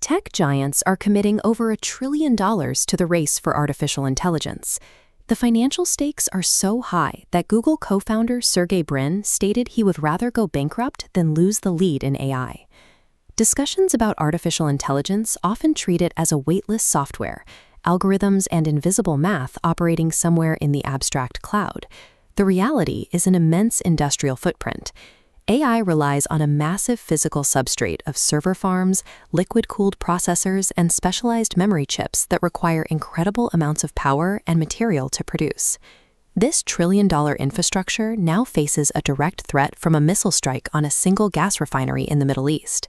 Tech giants are committing over $1 trillion to the race for artificial intelligence. The financial stakes are so high that Google co-founder Sergey Brin stated he would rather go bankrupt than lose the lead in AI. Discussions about artificial intelligence often treat it as a weightless software, algorithms and invisible math operating somewhere in the abstract cloud. The reality is an immense industrial footprint. AI relies on a massive physical substrate of server farms, liquid-cooled processors, and specialized memory chips that require incredible amounts of power and material to produce. This trillion-dollar infrastructure now faces a direct threat from a missile strike on a single gas refinery in the Middle East.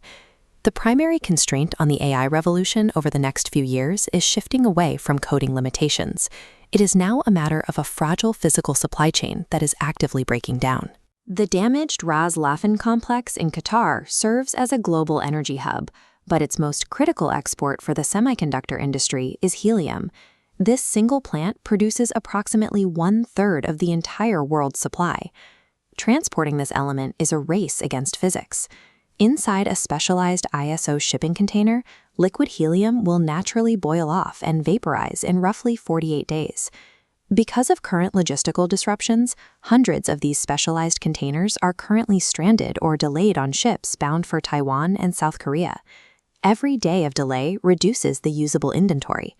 The primary constraint on the AI revolution over the next few years is shifting away from coding limitations. It is now a matter of a fragile physical supply chain that is actively breaking down. The damaged Ras Laffan complex in Qatar serves as a global energy hub, but its most critical export for the semiconductor industry is helium. This single plant produces approximately 1/3 of the entire world's supply. Transporting this element is a race against physics. Inside a specialized ISO shipping container, liquid helium will naturally boil off and vaporize in roughly 48 days. Because of current logistical disruptions, hundreds of these specialized containers are currently stranded or delayed on ships bound for Taiwan and South Korea. Every day of delay reduces the usable inventory.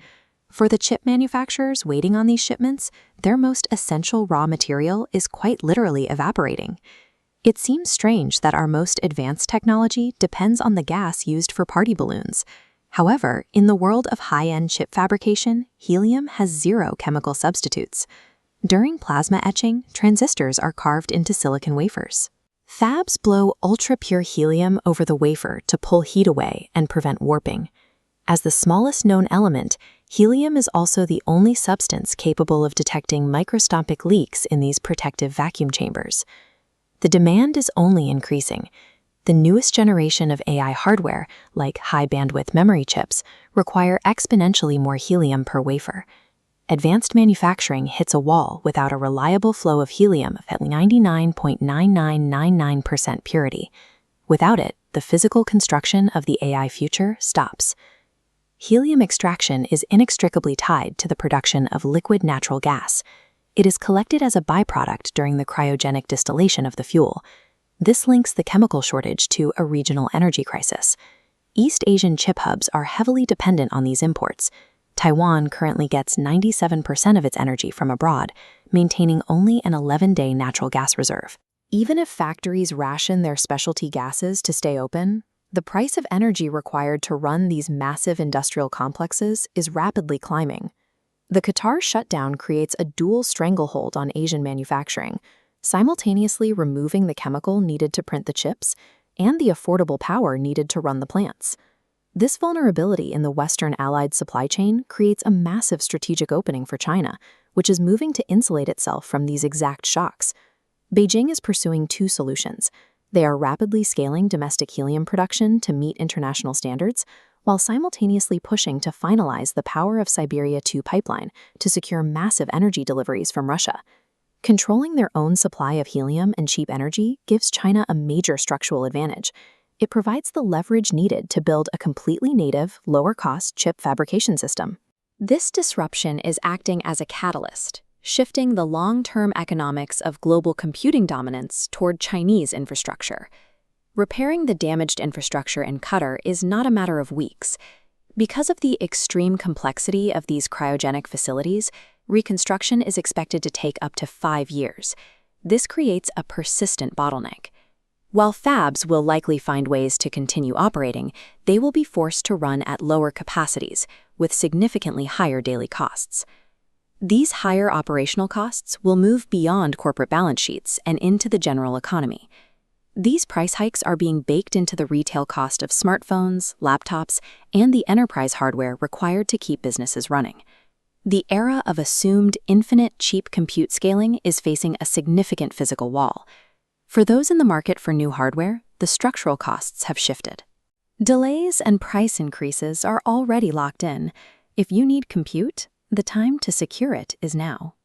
For the chip manufacturers waiting on these shipments, their most essential raw material is quite literally evaporating. It seems strange that our most advanced technology depends on the gas used for party balloons. However, in the world of high-end chip fabrication, helium has zero chemical substitutes. During plasma etching, transistors are carved into silicon wafers. Fabs blow ultra-pure helium over the wafer to pull heat away and prevent warping. As the smallest known element, helium is also the only substance capable of detecting microscopic leaks in these protective vacuum chambers. The demand is only increasing. The newest generation of AI hardware, like high-bandwidth memory chips, require exponentially more helium per wafer. Advanced manufacturing hits a wall without a reliable flow of helium at 99.9999% purity. Without it, the physical construction of the AI future stops. Helium extraction is inextricably tied to the production of liquid natural gas. It is collected as a byproduct during the cryogenic distillation of the fuel. This links the chemical shortage to a regional energy crisis. East Asian chip hubs are heavily dependent on these imports. Taiwan currently gets 97% of its energy from abroad, maintaining only an 11-day natural gas reserve. Even if factories ration their specialty gases to stay open, the price of energy required to run these massive industrial complexes is rapidly climbing. The Qatar shutdown creates a dual stranglehold on Asian manufacturing, simultaneously removing the chemical needed to print the chips and the affordable power needed to run the plants. This vulnerability in the Western allied supply chain creates a massive strategic opening for China, which is moving to insulate itself from these exact shocks. Beijing is pursuing two solutions. They are rapidly scaling domestic helium production to meet international standards, while simultaneously pushing to finalize the Power of Siberia 2 pipeline to secure massive energy deliveries from Russia. Controlling their own supply of helium and cheap energy gives China a major structural advantage. It provides the leverage needed to build a completely native, lower-cost chip fabrication system. This disruption is acting as a catalyst, shifting the long-term economics of global computing dominance toward Chinese infrastructure. Repairing the damaged infrastructure in Qatar is not a matter of weeks. Because of the extreme complexity of these cryogenic facilities, reconstruction is expected to take up to 5 years. This creates a persistent bottleneck. While fabs will likely find ways to continue operating, they will be forced to run at lower capacities, with significantly higher daily costs. These higher operational costs will move beyond corporate balance sheets and into the general economy. These price hikes are being baked into the retail cost of smartphones, laptops, and the enterprise hardware required to keep businesses running. The era of assumed infinite cheap compute scaling is facing a significant physical wall. For those in the market for new hardware, the structural costs have shifted. Delays and price increases are already locked in. If you need compute, the time to secure it is now.